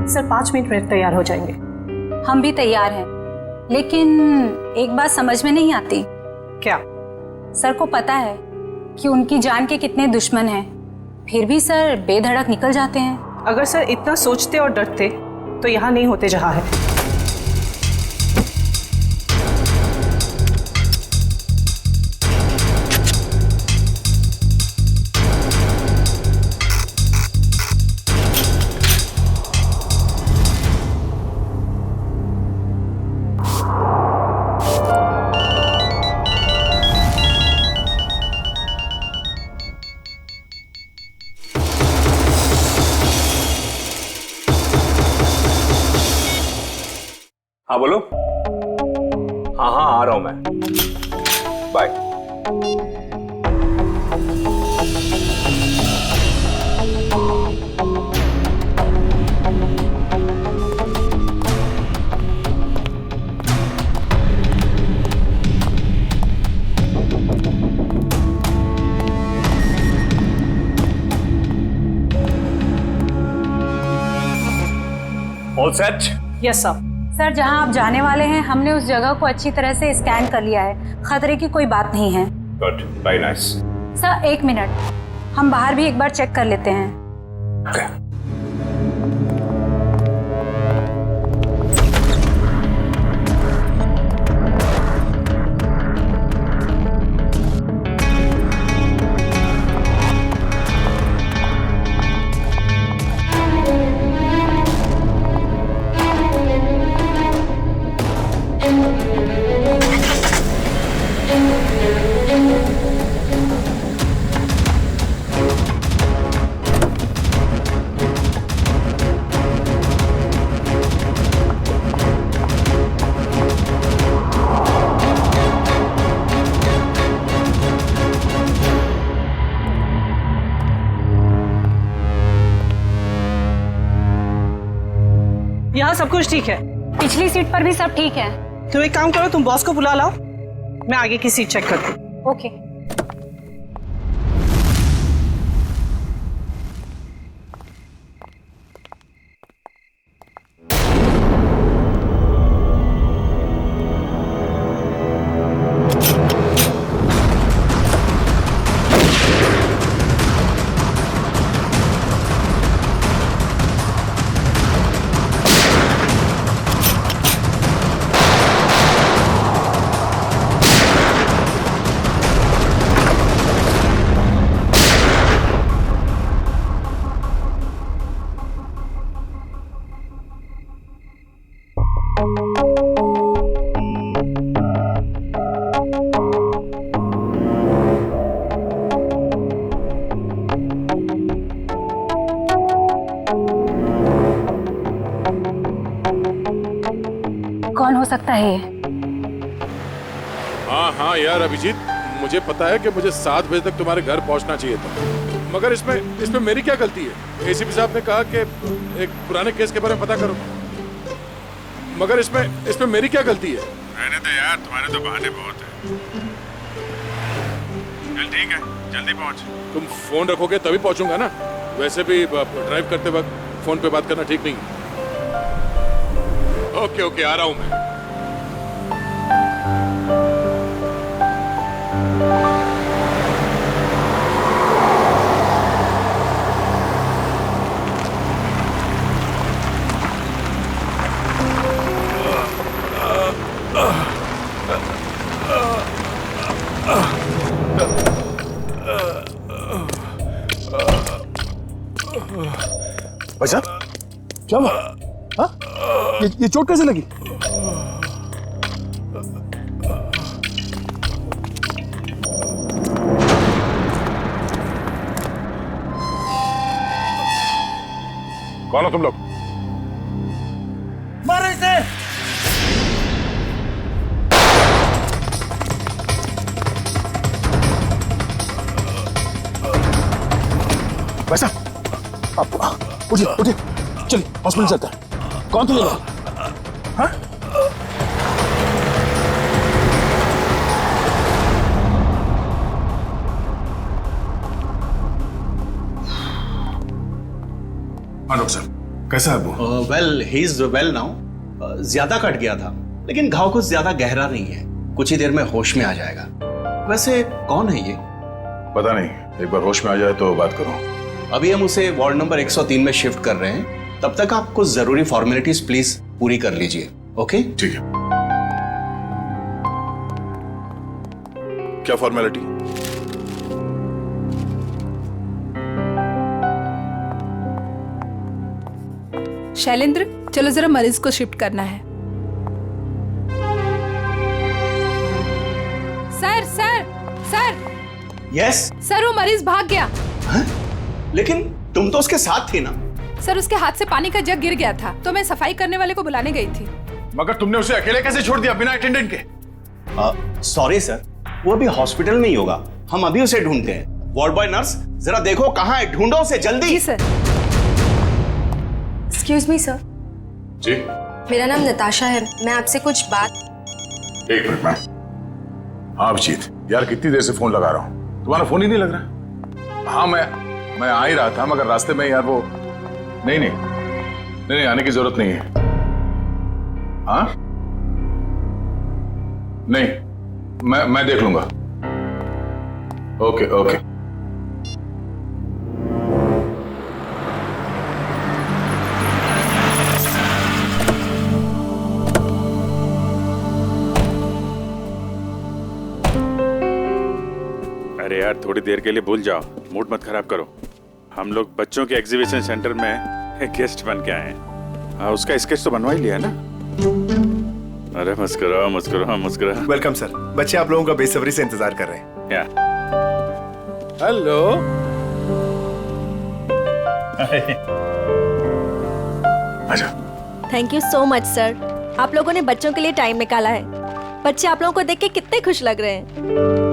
Sir 5 minute में तैयार हो जाएंगे। हम भी तैयार हैं, लेकिन एक बात समझ में नहीं आती। क्या? सर को पता है कि उनकी जान के कितने दुश्मन हैं, फिर भी सर बेधड़क निकल जाते हैं। अगर सर इतना सोचते और डरते तो यहाँ नहीं होते जहाँ है। हाँ बोलो। हाँ हाँ आ रहा हूं मैं, bye. All set? Yes sir. Sir जहां आप जाने वाले हैं हमने उस जगह को अच्छी तरह से स्कैन कर लिया है, खतरे की कोई बात नहीं है। Good, very nice. Sir 1 minute, हम बाहर भी एक बार चेक कर लेते हैं। Okay. यहाँ सब कुछ ठीक है। पिछली सीट पर भी सब ठीक है। तुम एक काम करो, तुम बॉस को बुला लाओ, मैं आगे की सीट चेक करती हूँ। ओके। कौन हो सकता है ये? हाँ यार अभिजीत, मुझे पता है कि मुझे 7 बजे तक तुम्हारे घर पहुंचना चाहिए था, मगर इसमें मेरी क्या गलती है? एसीपी साहब ने कहा कि एक पुराने केस के बारे में पता करो, मगर इसमें मेरी क्या गलती है? रहने दो यार, तुम्हारे तो बहाने बहुत हैं। चल ठीक है, जल्दी पहुंच। तुम फोन रखोगे तभी पहुंचूंगा ना, वैसे भी ड्राइव करते वक्त फोन पे बात करना ठीक नहीं। ओके आ रहा हूं मैं। भाई साहब क्या हुआ? हाँ? ये चोट कैसे लगी? कौन हो तुम लोग? मारो इसे! भाई साहब आप उठिए चलिए हॉस्पिटल चलते हैं। कौन थे ये लोग? हाँ? हाँ डॉक्टर साहब, कैसा है वो? Well he is well now. ज्यादा कट गया था, लेकिन घाव कुछ ज्यादा गहरा नहीं है, कुछ ही देर में होश में आ जाएगा। वैसे कौन है ये? पता नहीं, एक बार होश में आ जाए तो बात करो। अभी हम उसे वार्ड नंबर 103 में शिफ्ट कर रहे हैं, तब तक आप कुछ जरूरी फॉर्मेलिटीज प्लीज पूरी कर लीजिए। ओके? ठीक है। क्या फॉर्मेलिटी? शैलेंद्र, चलो जरा मरीज को शिफ्ट करना है। Sir sir sir yes. Sir, वो मरीज भाग गया। लेकिन तुम तो उसके साथ थी ना? सर, उसके हाथ से पानी का जग गिर गया था, तो मैं सफाई करने वाले को बुलाने गई थी। मगर तुमने उसे अकेले कैसे छोड़ दिया बिना अटेंडेंट के? सॉरी सर, वो अभी हॉस्पिटल में ही होगा, हम अभी उसे ढूंढते हैं। वार्ड बॉय नर्स, जरा देखो कहाँ है, ढूंढो उसे जल्दी। जी सर। एक्सक्यूज मी सर, जी। मेरा नाम नताशा है, मैं आपसे कुछ बात। एक मिनट मैम। हाँ अभिजीत, यार कितनी देर से फोन लगा रहा हूँ, तुम्हारा फोन ही नहीं लग रहा। हाँ मैं आ ही रहा था, मगर रास्ते में यार वो नहीं आने की जरूरत नहीं है। हाँ नहीं, मैं देख लूंगा। ओके। अरे यार, थोड़ी देर के लिए भूल जाओ, मूड मत खराब करो। हम लोग बच्चों के एग्जीबिशन सेंटर में गेस्ट बन के आए हैं। हाँ, उसका स्केच तो बनवा ही लिया ना? अरे मुस्कुराओ। वेलकम सर, बच्चे आप लोगों का बेसब्री से इंतजार कर रहे हैं। या हेलो। आजा। Thank you so much sir, आप लोगों ने बच्चों के लिए टाइम निकाला है। बच्चे आप लोगों को देख के कितने खुश लग रहे हैं।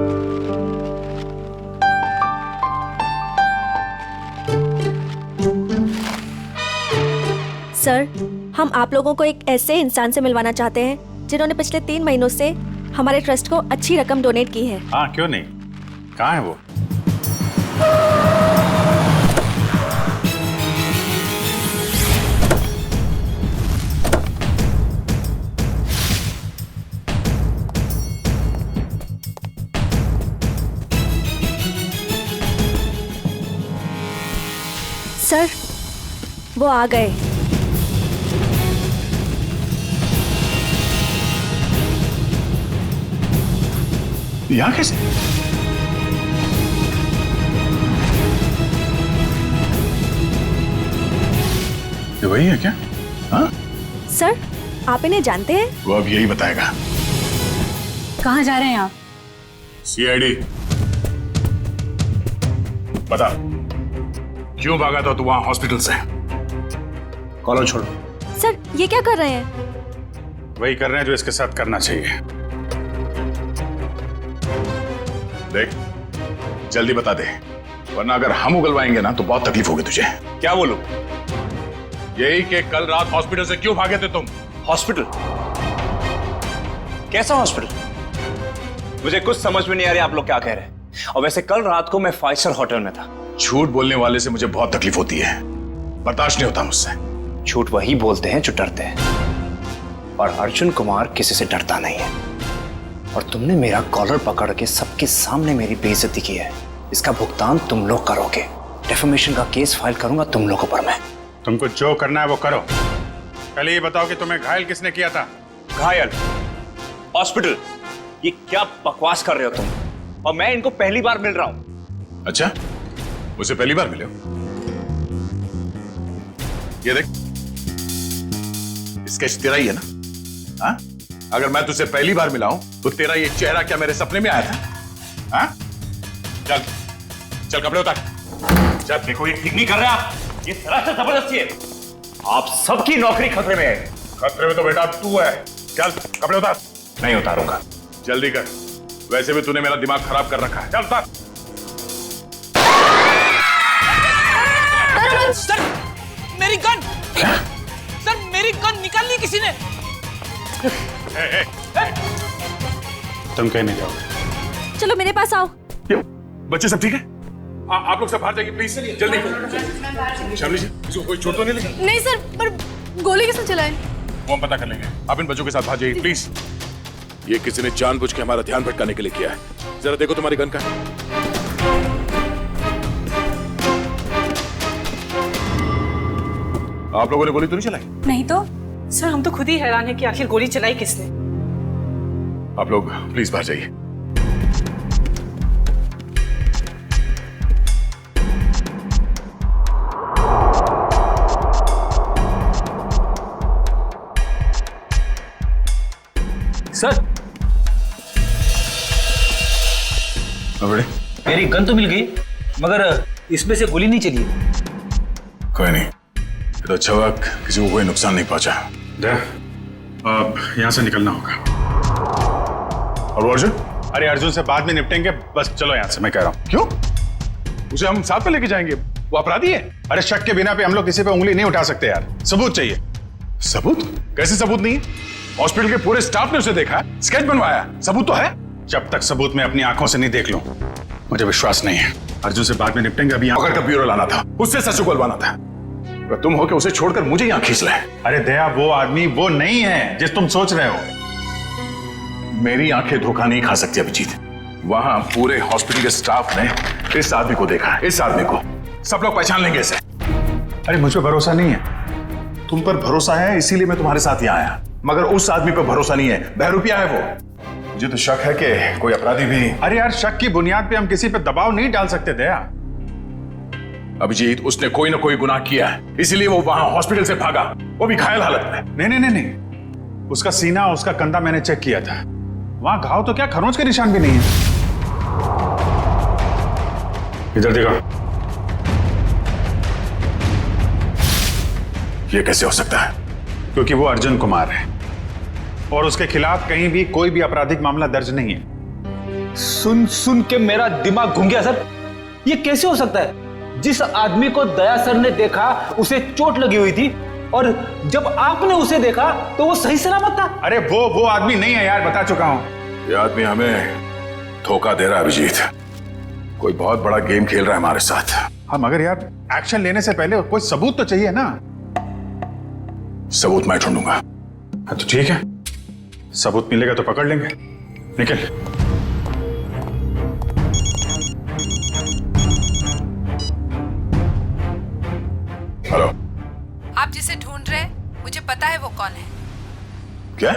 सर, हम आप लोगों को एक ऐसे इंसान से मिलवाना चाहते हैं जिन्होंने पिछले 3 महीनों से हमारे ट्रस्ट को अच्छी रकम डोनेट की है। हाँ, क्यों नहीं, कहाँ है वो? सर, वो आ गए। यहाँ कैसे? ये वही है क्या? हाँ? सर, आप इन्हें जानते हैं? वो अब यही बताएगा। कहाँ जा रहे हैं आप? सीआईडी। बता, क्यों भागा था तू वहां हॉस्पिटल से? कॉलर छोड़ो। सर, ये क्या कर रहे हैं? वही कर रहे हैं जो इसके साथ करना चाहिए। देख, जल्दी बता दे, वरना अगर हम उगलवाएंगे ना तो बहुत तकलीफ होगी तुझे। क्या बोलूं? यही कि कल रात हॉस्पिटल से क्यों भागे थे तुम? हॉस्पिटल? कैसा हॉस्पिटल? मुझे कुछ समझ में नहीं आ रहा आप लोग क्या कह रहे हैं। और वैसे कल रात को मैं 5 स्टार होटल में था। झूठ बोलने वाले से मुझे बहुत तकलीफ होती है, बर्दाश्त नहीं होता मुझसे। झूठ वही बोलते हैं जो डरते हैं, और अर्जुन कुमार किसी से डरता नहीं है। और तुमने मेरा कॉलर पकड़ के सबके सामने मेरी बेइज्जती की है, इसका भुगतान तुम लोग करोगे। डेफेमेशन का केस फाइल करूंगा तुम लोगों पर मैं। तुमको जो करना है वो करो। पहले ये बताओ कि तुम्हें घायल किसने किया था? घायल? हॉस्पिटल? ये क्या बकवास कर रहे हो तुम? और मैं इनको पहली बार मिल रहा हूं। अच्छा, मुझे पहली बार मिले हो? ये देख, स्केच तेरा ही है ना? हाँ? अगर मैं तुझसे पहली बार मिला हूं तो तेरा ये चेहरा क्या मेरे सपने में आया था? हाँ? चल कपड़े उतार। जब देखो ये ठीक नहीं कर रहे आप, ये सरासर जबरदस्ती है। आप सबकी नौकरी खतरे में है। खतरे में तो बेटा तू है। चल कपड़े उतार। नहीं उतारूंगा। जल्दी कर, वैसे भी तूने मेरा दिमाग खराब कर रखा है। चल उतार। सर, मेरी गन! क्या? सर, मेरी गन निकाल ली किसी ने। तुम कहीं नहीं जाओगे। चलो मेरे पास आओ। बच्चे सब ठीक है? आप लोग सब बाहर जाइए प्लीज, जल्दी। शामली जी, इसको कोई चोट तो नहीं लगी? नहीं सर, पर गोली किसने चलाई? वो हम पता कर लेंगे। आप इन बच्चों के साथ बाहर जाइए प्लीज। ये किसी ने जानबूझ के हमारा ध्यान भटकाने के लिए किया है। जरा देखो तुम्हारी गन का है। आप लोगों ने गोली तो नहीं चलाई? नहीं तो। सर हम तो खुद ही हैरान है कि आखिर गोली चलाई किसने। आप लोग प्लीज बाहर जाइए। सर बड़े, मेरी गन तो मिल गई, मगर इसमें से गोली नहीं चली। कोई नहीं, ये तो अच्छा हुआ किसी को कोई नुकसान नहीं पहुंचा। अब यहाँ से निकलना होगा। और वो अर्जुन? अरे अर्जुन से बाद में निपटेंगे, बस चलो यहाँ से, मैं कह रहा हूँ। क्यों? उसे हम साथ में लेके जाएंगे, वो अपराधी है। अरे शक के बिना पे हम लोग किसी पे उंगली नहीं उठा सकते यार, सबूत चाहिए। सबूत? कैसे सबूत नहीं है? हॉस्पिटल के पूरे स्टाफ ने उसे देखा, स्केच बनवाया, सबूत तो है। जब तक सबूत मैं अपनी आंखों से नहीं देख लूं, मुझे विश्वास नहीं है। अर्जुन से बाद में निपटेंगे, अभी पकड़ कर ब्यूरो लाना था, उससे सच उगलवाना था। अगर तुम हो के उसे छोड़कर मुझे यहाँ खींच लाए। अरे दया, वो आदमी वो नहीं है जिस तुम सोच रहे हो। मेरी आंखें धोखा नहीं खा सकती अभिजीत। वहां पूरे हॉस्पिटल के स्टाफ ने इस आदमी को देखा, इस आदमी को सब लोग पहचान लेंगे इसे। अरे मुझ पर भरोसा नहीं है। तुम पर भरोसा है इसीलिए मैं तुम्हारे साथ यहाँ आया, मगर उस आदमी पर भरोसा नहीं है। बहरूपिया है वो। मुझे तो शक है कि कोई अपराधी भी। अरे यार, शक की बुनियाद पे हम किसी पे दबाव नहीं डाल सकते दया। अभिजीत, उसने कोई ना कोई गुनाह किया है, इसीलिए वो वहां हॉस्पिटल से भागा, वो भी घायल हालत में। नहीं नहीं नहीं नहीं, उसका सीना, उसका कंधा मैंने चेक किया था। वहां घाव तो क्या, खरोंच के निशान भी नहीं है। इधर देखो। ये कैसे हो सकता है? क्योंकि वो अर्जुन कुमार है और उसके खिलाफ कहीं भी कोई भी आपराधिक मामला दर्ज नहीं है। सुन सुन के मेरा दिमाग घूम गया सर। ये कैसे हो सकता है? जिस आदमी को दया सर ने देखा उसे चोट लगी हुई थी, और जब आपने उसे देखा तो वो सही सलामत था। अरे वो आदमी नहीं है यार, बता चुका हूं। ये आदमी हमें धोखा दे रहा है अभिजीत। कोई बहुत बड़ा गेम खेल रहा है हमारे साथ। हाँ, मगर यार एक्शन लेने से पहले कोई सबूत तो चाहिए ना। सबूत मैं ढूंढूंगा। हाँ तो ठीक है, सबूत मिलेगा तो पकड़ लेंगे। निकल। हेलो। आप जिसे ढूंढ रहे हैं, मुझे पता है वो कौन है। क्या?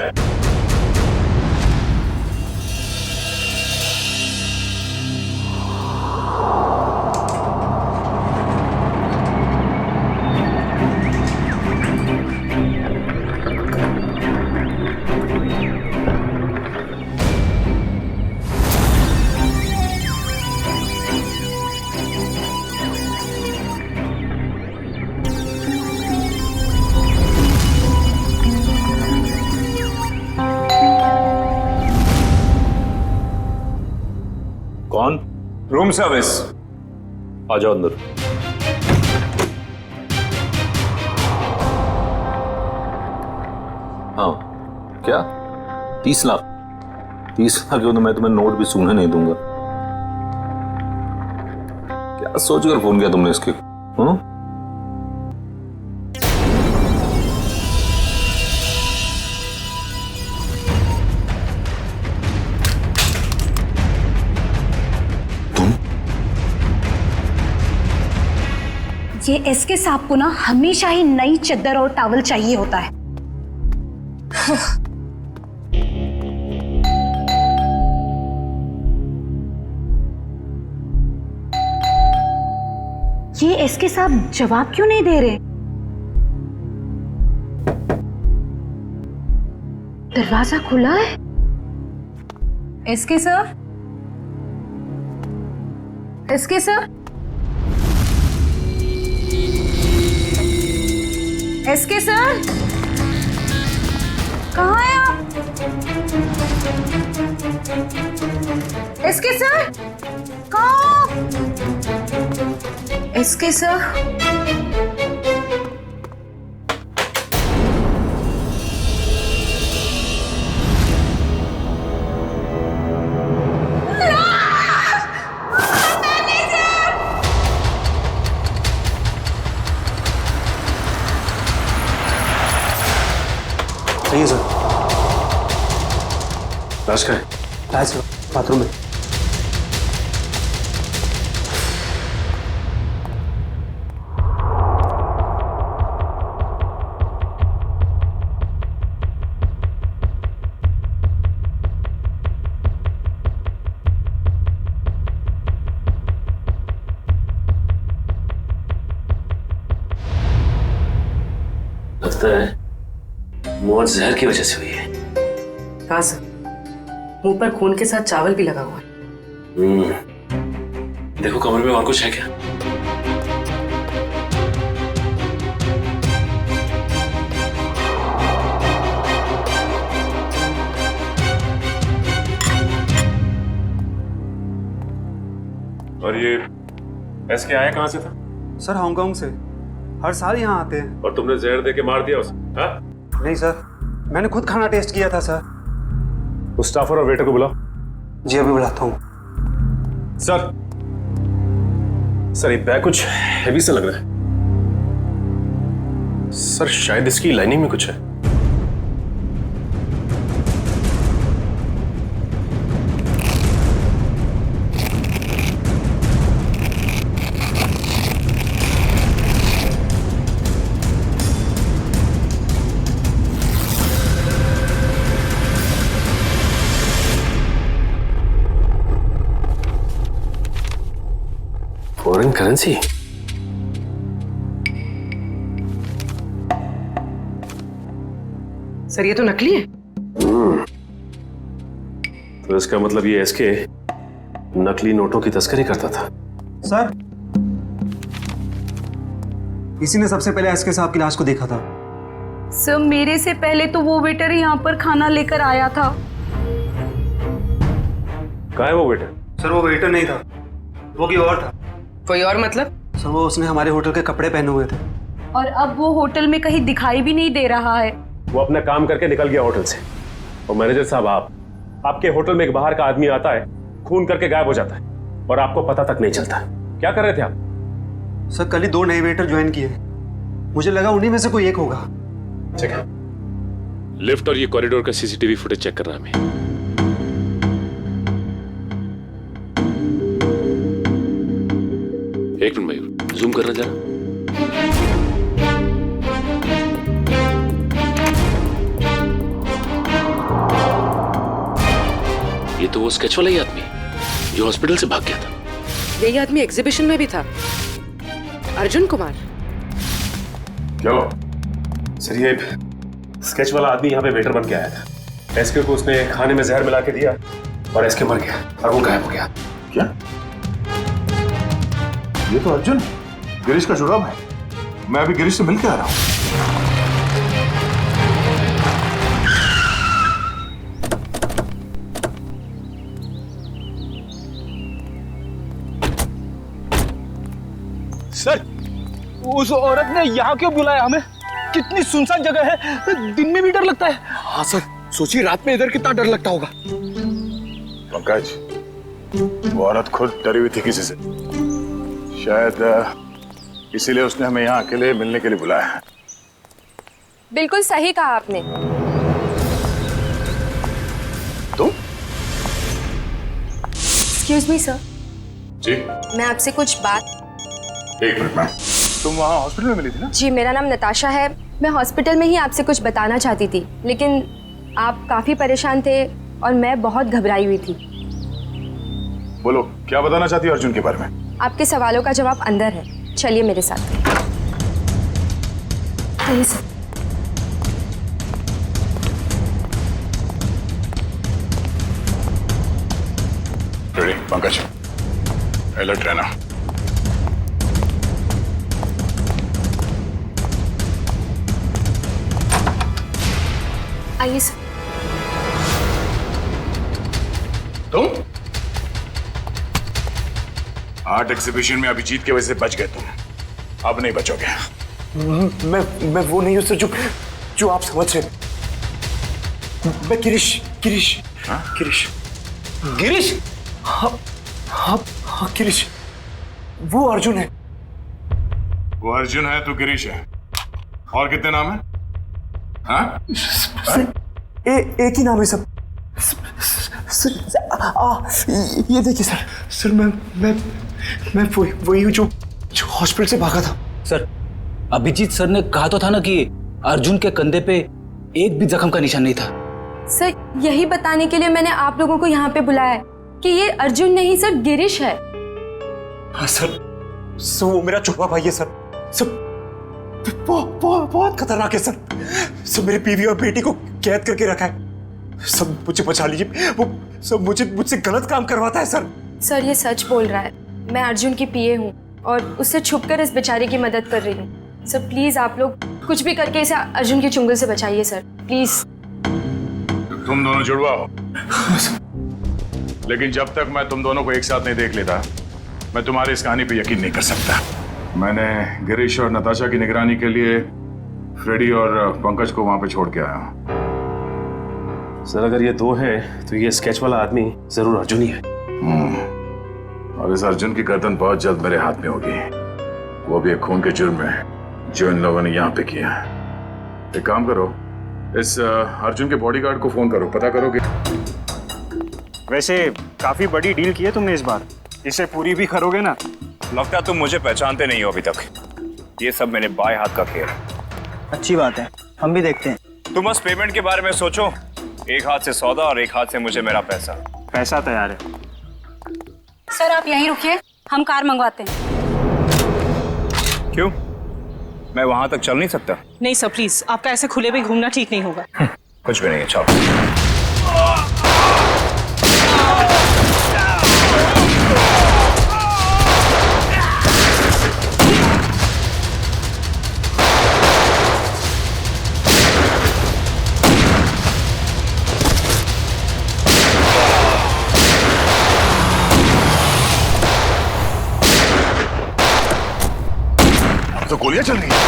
कौन? Room service. आ जाओ अंदर। हाँ क्या? 30 लाख? 30 लाख क्यों? तो मैं तुम्हें नोट भी सूंघने नहीं दूंगा। क्या सोचकर फोन किया तुमने इसके? हाँ? ये एसके साहब को ना हमेशा ही नई चद्दर और टॉवल चाहिए होता है। ये एसके साहब जवाब क्यों नहीं दे रहे? दरवाजा खुला है। SK sir, SK sir, SK sir, कहाँ हैं आप? एसके सर, कहाँ? एसके सर, सही है सर। लाश का है? है सर, बाथरूम में। लगता है मौत जहर की वजह से हुई है। हाँ सर, मुंह पर खून के साथ चावल भी लगा हुआ है। देखो कमरे में और कुछ है क्या? और ये एसके आया कहाँ से था? सर हांगकांग से, हर साल यहाँ आते हैं। और तुमने जहर दे के मार दिया उसे? हाँ? नहीं सर, मैंने खुद खाना टेस्ट किया था सर। उस स्टाफर और वेटर को बुलाओ। जी अभी बुलाता हूँ। सर सर, ये बैग कुछ हेवी सा लग रहा है। सर शायद इसकी लाइनिंग में कुछ है। Foreign currency? सर ये तो नकली है। तो इसका मतलब ये एसके नकली नोटों की तस्करी करता था। सर इसी ने सबसे पहले एसके साहब की लाश को देखा था। सर मेरे से पहले तो वो वेटर यहाँ पर खाना लेकर आया था। कहाँ है वो वेटर? सर वो वेटर नहीं था, वो कोई और था। कोई और मतलब? सर वो उसने हमारे होटल के कपड़े पहने हुए थे। और अब वो होटल में कहीं दिखाई भी नहीं दे रहा है। वो अपना काम करके निकल गया होटल से। और मैनेजर साहब, आपके होटल में एक बाहर का आदमी आता है, खून करके गायब हो जाता है और आपको पता तक नहीं चलता। क्या कर रहे थे आप? सर कल ही 2 नए वेटर ज्वाइन किए, मुझे लगा उन्हीं में से कोई एक होगा। ठीक है, लिफ्ट और ये कॉरिडोर का सीसीटीवी फुटेज चेक करना हमें। एक मिनट मयूर, जूम करना जरा। ये तो वो स्केच वाला ही आदमी जो हॉस्पिटल से भाग गया था। यही आदमी एग्जीबिशन में भी था, अर्जुन कुमार। क्या सर, ये स्केच वाला आदमी यहाँ पे वेटर बन के आया था। एसके को उसने खाने में जहर मिला के दिया और एसके मर गया और वो गायब हो गया। क्या? ये तो अर्जुन गिरीश का जुड़ाव है। मैं अभी गिरीश से मिल के आ रहा हूँ। सर उस औरत ने यहाँ क्यों बुलाया हमें? कितनी सुनसान जगह है, दिन में भी डर लगता है। हाँ सर, सोचिए रात में इधर कितना डर लगता होगा। पंकज, वो औरत खुद डरी हुई थी किसी से, शायद इसीलिए उसने हमें यहाँ अकेले मिलने के लिए बुलाया है। बिल्कुल सही कहा आपने। तुम? एक्सक्यूज मी सर, जी मैं आपसे कुछ बात। एक मिनट मैम, तुम वहाँ हॉस्पिटल में मिली थी ना? जी मेरा नाम नताशा है, मैं हॉस्पिटल में ही आपसे कुछ बताना चाहती थी, लेकिन आप काफी परेशान थे और मैं बहुत घबराई हुई थी। बोलो, क्या बताना चाहती हो अर्जुन के बारे में? आपके सवालों का जवाब अंदर है, चलिए मेरे साथ। आइए सर। रेडी पंकज, अलर्ट रहना। आइए सर। तुम आर्ट एग्जीबिशन में अभिजीत की वजह से बच गए तुम, अब नहीं बचोगे। मैं वो नहीं हूं सर जो आप समझ रहे। मैं गिरीश गिरीश हाँ? गिरीश गिरीश हाँ हाँ हाँ गिरीश, वो अर्जुन है। वो अर्जुन है, तू गिरीश है। और कितने नाम है? हाँ? एक ही नाम है सब। ये देखिए सर, सर मैं वही हूँ जो हॉस्पिटल से भागा था। सर, अभिजीत सर ने कहा तो था ना कि अर्जुन के कंधे पे एक भी जख्म का निशान नहीं था। सर, यही बताने के लिए मैंने आप लोगों को यहाँ पे बुलाया है कि ये अर्जुन नहीं सर, गिरीश है। हाँ सर, वो मेरा छुपा भाई है सर। बहुत खतरनाक है सर। सब मेरी बीवी और बेटी को कैद करके रखा है। सब मुझे बचा लीजिए, वो सब मुझसे गलत काम करवाता है सर। सर, ये सच बोल रहा है। मैं अर्जुन की पीए हूँ और उससे छुपकर इस बेचारे की मदद कर रही हूँ। सर प्लीज आप लोग कुछ भी करके इसे अर्जुन की चुंगल से बचाइए सर, प्लीज। तुम दोनों जुड़वा हो, लेकिन जब तक मैं तुम दोनों को एक साथ नहीं देख लेता, मैं तुम्हारी इस कहानी पे यकीन नहीं कर सकता। मैंने गिरीश और नताशा की निगरानी के लिए फ्रेडी और पंकज को वहां पे छोड़ के आया हूं। सर, अगर ये दो हैं तो ये स्केच वाला आदमी जरूर अर्जुन ही है। और इस अर्जुन की गर्दन बहुत जल्द मेरे हाथ में होगी, वो भी एक खून के जुर्म में जो इन लोगों ने यहाँ पे किया है। एक काम करो, इस अर्जुन के बॉडीगार्ड को फोन करो, पता करो कि। वैसे काफी बड़ी डील की है तुमने इस बार, इसे पूरी भी करोगे ना? लगता तुम मुझे पहचानते नहीं हो अभी तक। ये सब मेरे बाएं हाथ का खेल है। अच्छी बात है, हम भी देखते हैं। तुम बस पेमेंट के बारे में सोचो, एक हाथ से सौदा और एक हाथ से मुझे मेरा पैसा। पैसा तैयार है। सर आप यहीं रुकिए, हम कार मंगवाते हैं। क्यों, मैं वहां तक चल नहीं सकता? नहीं सर प्लीज, आपका ऐसे खुले में घूमना ठीक नहीं होगा। कुछ भी नहीं है, चलो। तो गोलियां चल रही हैं।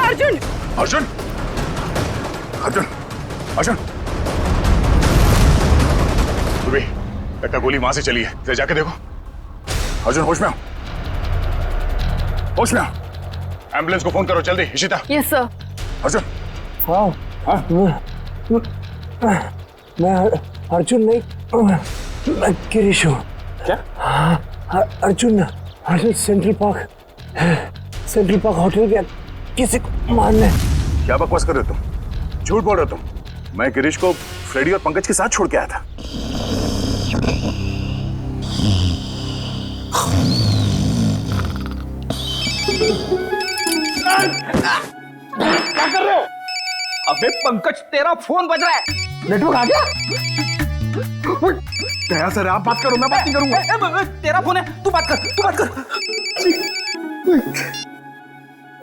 अर्जुन अर्जुन अर्जुन अर्जुन, तुम्हें लगता गोली वहां से चली है, जरा जाके देखो। अर्जुन होश में आओ, होश में आओ। एम्बुलेंस को फोन करो जल्दी। इशिता। Yes sir. अर्जुन। मैं अर्जुन नहीं, मैं गिरीश हूँ। क्या? अर्जुन सेंट्रल पार्क होटल गया किसी को मारने। क्या बकवास कर रहे हो तुम? झूठ बोल रहे हो तुम। मैं गिरीश को फ्रेडी और पंकज के साथ छोड़ के आया था। क्या कर रहे हो? अबे पंकज, तेरा फोन बज रहा है। नेटवर्क आ गया? क्या सर, आप बात करो, मैं बात नहीं करूंगा। तेरा फोन है, तू बात कर।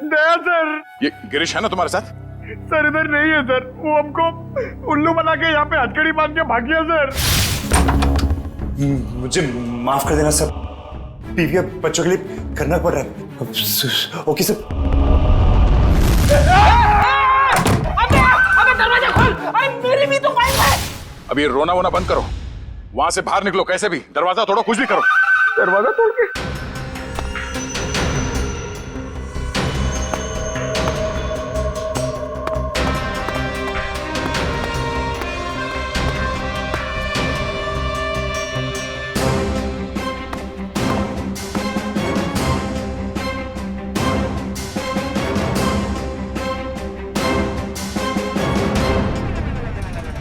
दया सर। ये गिरीश है ना तुम्हारे साथ? सर इधर नहीं है सर, वो हमको उल्लू बना के यहाँ पे हथकड़ी बांध के भाग गया सर। मुझे माफ कर देना सर, बीवी और बच्चों के लिए करना पड़ रहा है। Okay sir. अबे दरवाजा खोल, मेरी भी तो वाइफ है। अब ये रोना वोना बंद करो, वहां से बाहर निकलो कैसे भी, दरवाजा तोड़ो, कुछ भी करो। दरवाजा तोड़ के?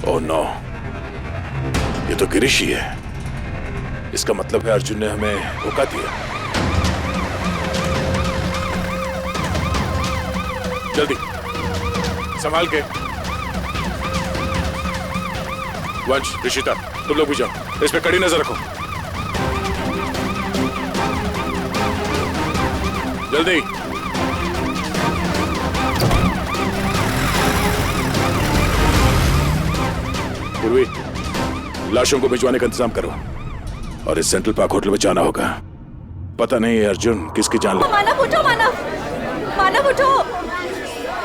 ओह नो, ये तो गिरीश ही है। इसका मतलब है अर्जुन ने हमें धोखा दिया। जल्दी संभाल के। वंश, ऋषिता, तुम लोग भी जाओ, इस पे कड़ी नजर रखो। जल्दी। पूर्वी, लाशों को भिजवाने का इंतजाम करो और इस सेंट्रल पार्क होटल में जाना होगा। पता नहीं है अर्जुन किसकी जान ले। मानव उठो, मानव, मानव उठो,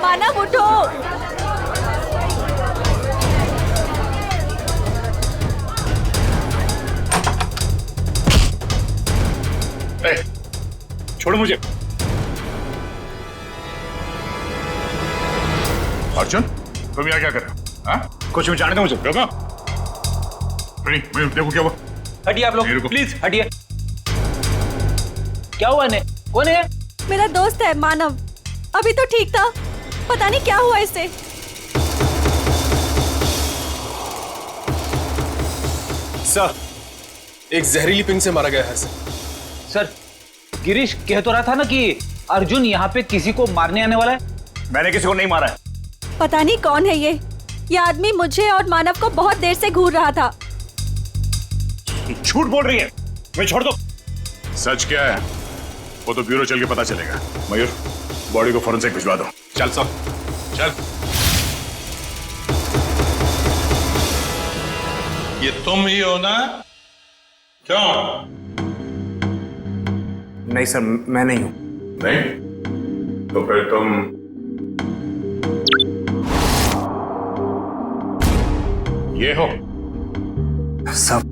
मानव उठो। छोड़ मुझे। अर्जुन, तुम यहाँ क्या कर रहे हो? हाँ? कुछ भी जाने दो मुझे। रुको। नहीं, मैं देखो क्या हुआ। हटिए आप लोग, प्लीज हटिए। क्या हुआ ने? कौन है? मेरा दोस्त है मानव। अभी तो ठीक था, पता नहीं क्या हुआ इसे। सर, एक जहरीली पिंग से मारा गया है सर, गिरीश कह तो रहा था ना कि अर्जुन यहाँ पे किसी को मारने आने वाला है। मैंने किसी को नहीं मारा है। पता नहीं कौन है ये आदमी मुझे और मानव को बहुत देर से घूर रहा था। झूठ बोल रही है। मैं छोड़ दो। सच क्या है वो तो ब्यूरो चल के पता चलेगा। मयूर, बॉडी को फॉरेंसिक भिजवा दो। चल सब, चल। ये तुम ही हो ना? क्यों? नहीं सर, मैं नहीं हूं। नहीं? तो फिर तुम ये हो? सर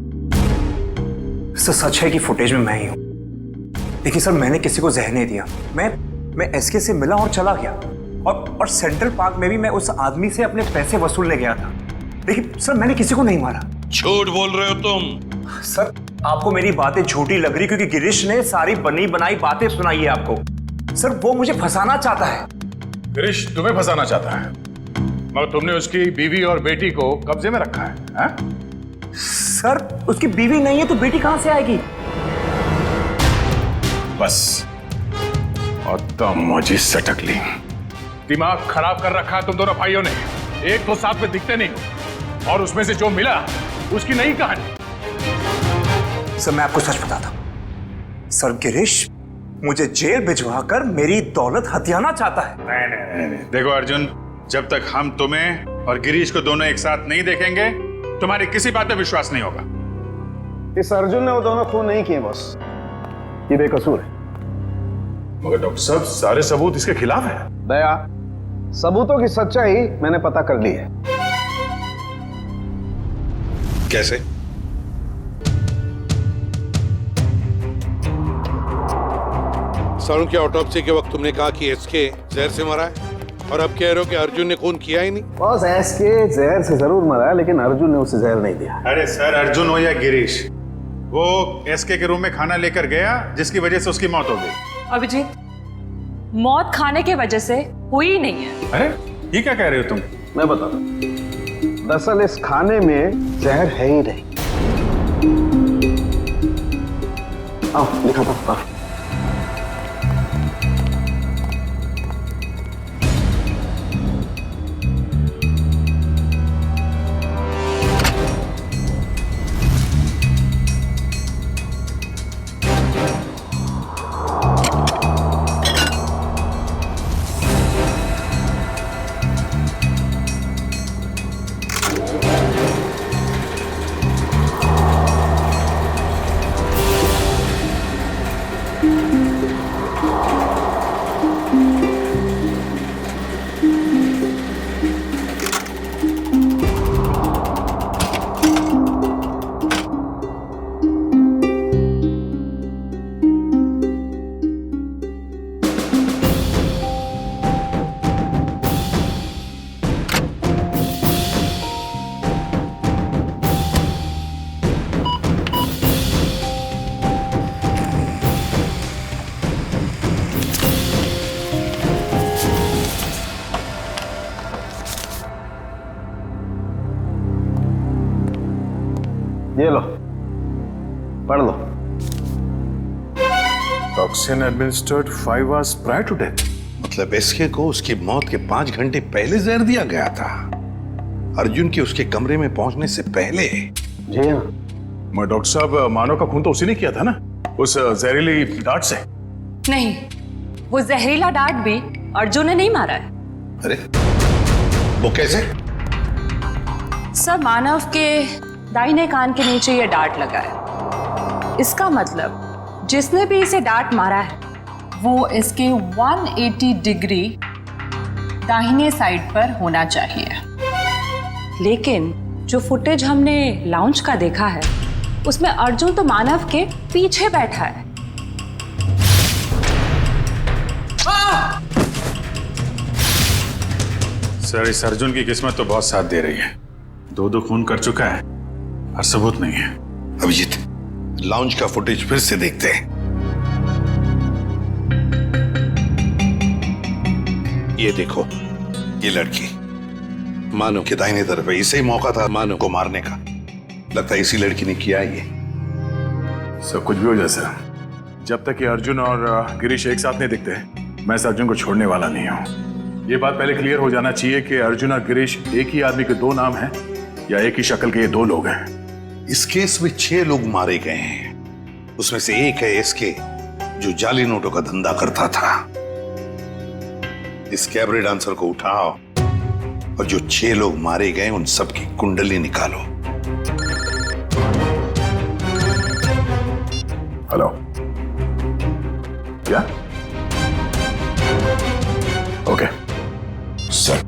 सच है कि फुटेज में मैं ही हूं। देखिए सर, मैंने किसी को जहर नहीं दिया। मैं एसके से मिला और चला गया। और सेंट्रल पार्क में भी मैं उस आदमी से अपने पैसे वसूलने गया था। देखिए सर, मैंने किसी को नहीं मारा। झूठ बोल रहे हो तुम। सर, आपको मेरी बातें झूठी लग रही क्योंकि गिरीश ने सारी बनी बनाई बातें सुनाई है आपको। सर, वो मुझे फंसाना चाहता है। गिरीश तुम्हें फंसाना चाहता है, मगर तुमने उसकी बीवी और बेटी को कब्जे में रखा है, हा? सर, उसकी बीवी नहीं है तो बेटी कहां से आएगी? बस, और तमोजी सटक ली। दिमाग खराब कर रखा है तुम दोनों भाइयों ने। एक तो साथ में दिखते नहीं हो, और उसमें से जो मिला उसकी नई कहानी। सर, मैं आपको सच बताता हूं। सर, गिरीश मुझे जेल भिजवाकर मेरी दौलत हथियाना चाहता है। नहीं। देखो अर्जुन, जब तक हम तुम्हें और गिरीश को दोनों एक साथ नहीं देखेंगे, तुम्हारी किसी बात पे विश्वास नहीं होगा। इस अर्जुन ने वो दोनों खून नहीं किए बॉस, ये बेकसूर है। मगर डॉक्टर साहब, सारे सबूत इसके खिलाफ है। दया, सबूतों की सच्चाई मैंने पता कर ली है। कैसे? सारुण की ऑटोप्सी के वक्त तुमने कहा कि एसके जहर से मरा है, और अब कह रहे हो कि अर्जुन ने खून किया ही नहीं। बॉस, एसके जहर से जरूर मरा है, लेकिन अर्जुन ने उसे जहर नहीं दिया। अरे सर, अर्जुन हो या गिरीश, वो एसके के रूम में खाना लेकर गया जिसकी वजह से उसकी मौत हो गई। अभिजीत, मौत खाने की वजह से हुई ही नहीं है। अरे ये क्या कह रहे हो तुम? मैं बताता हूं। दरअसल इस खाने में जहर है ही नहीं। आओ दिखाता हूं। ये लो, पढ़ लो। Toxin administered 5 hours prior to death। मतलब एसके को उसकी मौत के 5 घंटे पहले जहर दिया गया था, अर्जुन के उसके कमरे में पहुंचने से पहले। जी हाँ। मगर डॉक्टर साहब, मानव का खून तो उसी ने किया था ना, उस जहरीली डांट से। नहीं, वो जहरीला डांट भी अर्जुन ने नहीं मारा है। अरे वो कैसे? सर, मानव के दाहिने कान के नीचे ये डांट लगा है। इसका मतलब जिसने भी इसे डांट मारा है वो इसके 180 डिग्री दाहिने साइड पर होना चाहिए। लेकिन जो फुटेज हमने लाउंज का देखा है उसमें अर्जुन तो मानव के पीछे बैठा है। सर, इस अर्जुन की किस्मत तो बहुत साथ दे रही है। 2 खून कर चुका है और सबूत नहीं है। अभिजीत, लाउंज का फुटेज फिर से देखते हैं। ये देखो, ये लड़की मानव के दाहिने तरफ है। इसे ही मौका था मानव को मारने का। लगता है इसी लड़की ने किया ये। सब कुछ भी हो जाए सर, जब तक ये अर्जुन और गिरीश एक साथ नहीं दिखते मैं इस अर्जुन को छोड़ने वाला नहीं हूँ। ये बात पहले क्लियर हो जाना चाहिए कि अर्जुन और गिरीश एक ही आदमी के 2 नाम हैं या एक ही शक्ल के ये 2 लोग हैं। इस केस में 6 लोग मारे गए हैं। उसमें से एक है एसके, जो जाली नोटों का धंधा करता था। इस कैबरे डांसर को उठाओ और जो 6 लोग मारे गए उन सबकी कुंडली निकालो। हेलो, क्या? ओके सर,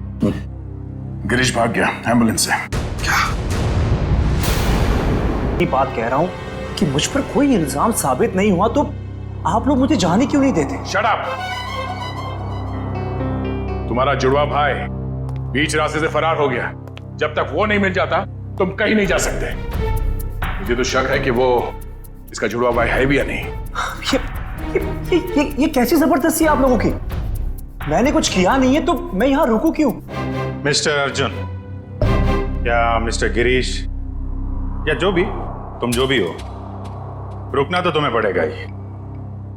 गिरीश भाग गया एम्बुलेंस से। ये बात कह रहा हूं कि मुझ पर कोई इल्जाम साबित नहीं हुआ तो आप लोग मुझे जाने क्यों नहीं देते? Shut up! तुम्हारा जुड़वा भाई बीच रास्ते से फरार हो गया। जब तक वो नहीं मिल जाता तुम कहीं नहीं जा सकते। मुझे तो शक है कि वो इसका जुड़वा भाई है भी या नहीं। ये कैसी जबरदस्ती है आप लोगों की? मैंने कुछ किया नहीं है तो मैं यहां रुकूं क्यों? मिस्टर अर्जुन या मिस्टर गिरीश या जो भी तुम जो भी हो, रुकना तो तुम्हें पड़ेगा ही।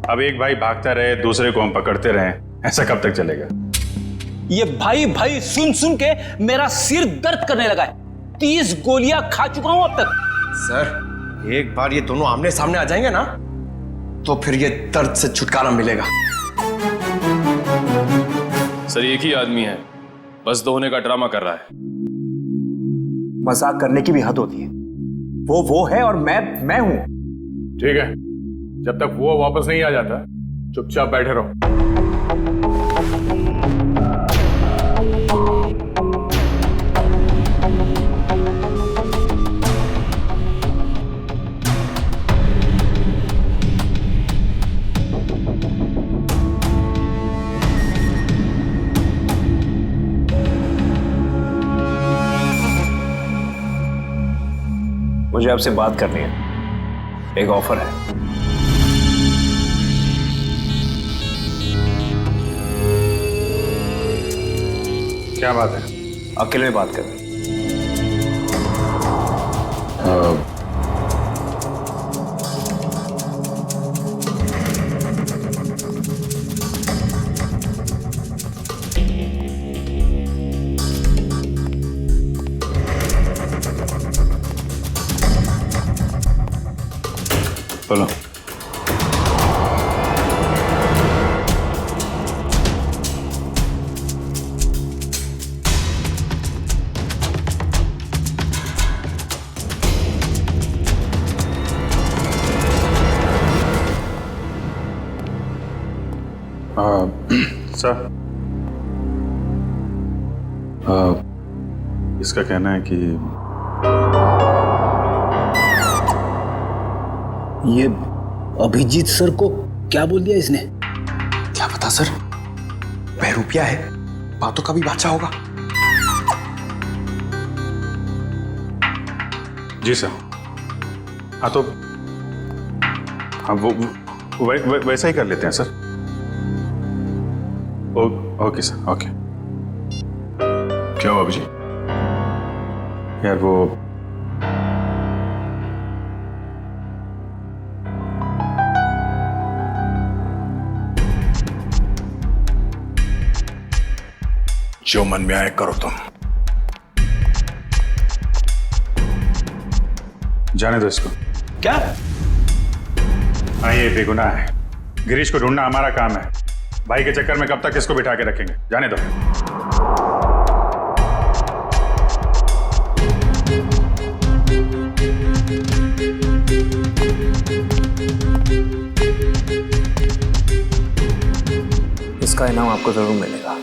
अब एक भाई भागता रहे दूसरे को हम पकड़ते रहे, ऐसा कब तक चलेगा? ये भाई भाई सुन सुन के मेरा सिर दर्द करने लगा है। 30 गोलियां खा चुका हूं अब तक। सर, एक बार ये दोनों आमने सामने आ जाएंगे ना तो फिर ये दर्द से छुटकारा मिलेगा। सर, एक ही आदमी है, बस 2 होने का ड्रामा कर रहा है। मजाक करने की भी हद होती है। वो है और मैं हूं। ठीक है, जब तक वो वापस नहीं आ जाता चुपचाप बैठे रहो। मुझे आपसे बात करनी है, एक ऑफर है। क्या बात है? अकेले में बात कर। बोलो। सर, इसका कहना है कि ये अभिजीत सर को क्या बोल दिया इसने? क्या पता सर, बहरूपिया है, बातों का भी बादशाह होगा। जी सर। हाँ तो हाँ वो वैसा ही कर लेते हैं सर। Okay sir, okay. क्या हुआ अभिजीत? यार वो जो मन में आए करो तुम। जाने दो इसको। क्या? हाँ, ये बेगुनाह है। गिरीश को ढूंढना हमारा काम है। भाई के चक्कर में कब तक इसको बिठा के रखेंगे? जाने दो। इसका इनाम आपको जरूर मिलेगा।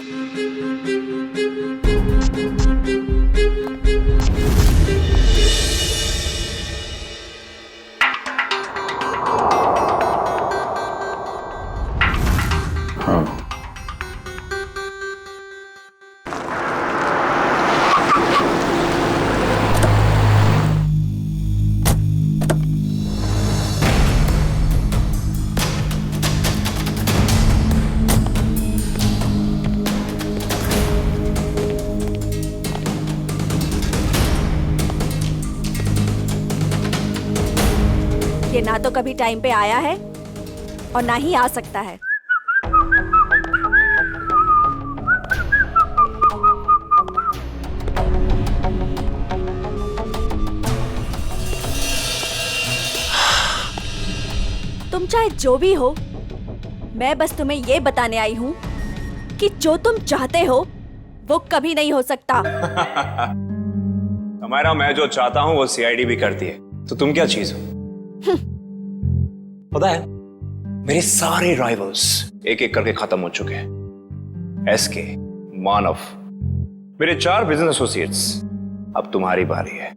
ये ना तो कभी टाइम पे आया है और ना ही आ सकता है। तुम चाहे जो भी हो, मैं बस तुम्हें ये बताने आई हूँ कि जो तुम चाहते हो वो कभी नहीं हो सकता। हमारा मैं जो चाहता हूँ वो सीआईडी भी करती है, तो तुम क्या चीज हो? पता है, मेरे सारे राइवल्स एक एक करके खत्म हो चुके हैं। एसके, मानव, मेरे 4 बिजनेस एसोसिएट्स, अब तुम्हारी बारी है।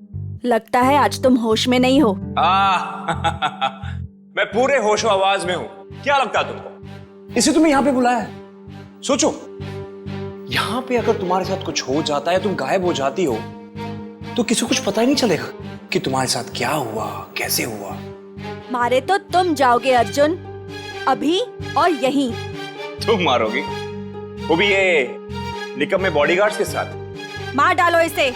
लगता है आज तुम होश में नहीं हो। मैं पूरे होशो आवाज में हूं। क्या लगता है तुमको? इसे तुम्हें यहां पे बुलाया है। सोचो, यहां पे अगर तुम्हारे साथ कुछ हो जाता है, तुम गायब हो जाती हो, तो किसी को कुछ पता ही नहीं चलेगा कि तुम्हारे साथ क्या हुआ, कैसे हुआ। मारे तो तुम जाओगे अर्जुन, अभी और यहीं। तुम मारोगी? वो भी ये निकम्मे बॉडीगार्ड्स के साथ? मार डालो इसे।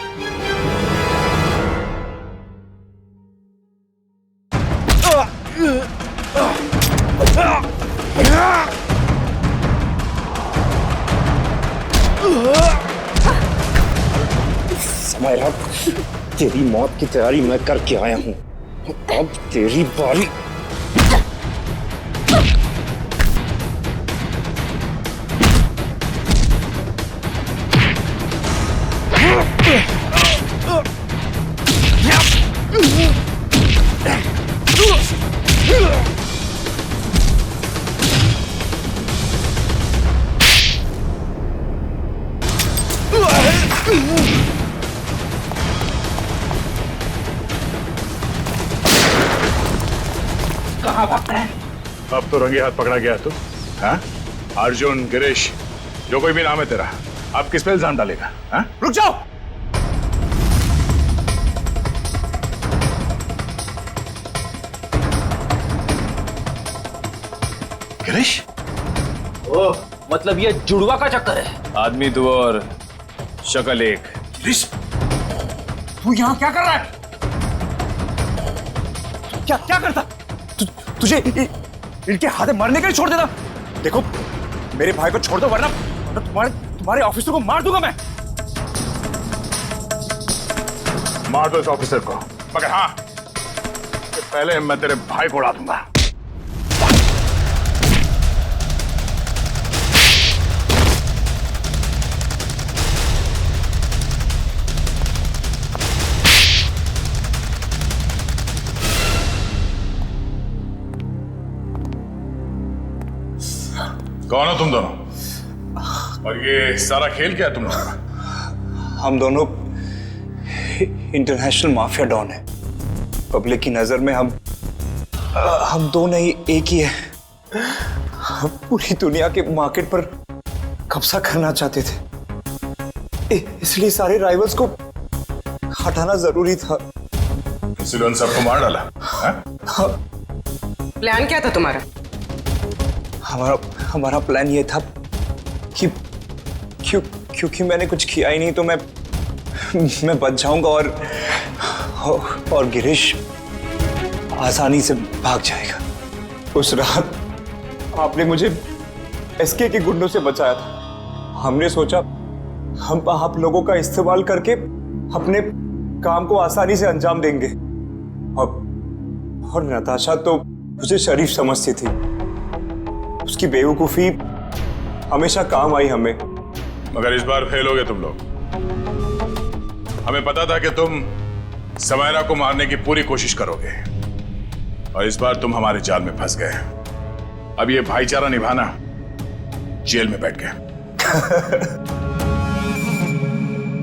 समायरा, तेरी मौत की तैयारी मैं करके आया हूं, अब तेरी बारी। कहाँ भागता है? अब तो रंगे हाथ पकड़ा गया तू। हाँ? अर्जुन, गिरीश, जो कोई भी नाम है तेरा, अब किस पे इल्जाम डालेगा? हाँ? रुक जाओ! गिरीश? ओह, मतलब ये जुड़वा का चक्कर है। आदमी दो और शक्ल एक। गिरीश, तू यहाँ क्या कर रहा है? क्या करता? तुझे इनके हाथे मरने के लिए छोड़ देना। देखो, मेरे भाई को छोड़ दो, वरना तुम्हारे ऑफिसर को मार दूंगा मैं। मार दो इस ऑफिसर को, मगर हाँ, पहले मैं तेरे भाई को उड़ा दूंगा। कौन हो तुम दोनों? और ये सारा खेल क्या है तुम लोगों का? हम दोनों इंटरनेशनल माफिया डॉन हैं। पब्लिक की नजर में हम दो नहीं एक ही है। हम पूरी दुनिया के मार्केट पर कब्जा करना चाहते थे, इसलिए सारे राइवल्स को हटाना जरूरी था। इसलिए उन सबको मार डाला? प्लान क्या था तुम्हारा? हमारा प्लान ये था कि क्योंकि मैंने कुछ किया ही नहीं, तो मैं बच जाऊंगा और गिरीश आसानी से भाग जाएगा। उस रात आपने मुझे एसके के गुंडों से बचाया था। हमने सोचा हम आप लोगों का इस्तेमाल करके अपने काम को आसानी से अंजाम देंगे, और नताशा तो मुझे शरीफ समझती थी। उसकी बेवकूफी हमेशा काम आई हमें। मगर इस बार फेल हो गए तुम लोग। हमें पता था कि तुम समायरा को मारने की पूरी कोशिश करोगे, और इस बार तुम हमारे जाल में फंस गए। अब ये भाईचारा निभाना जेल में बैठ गए।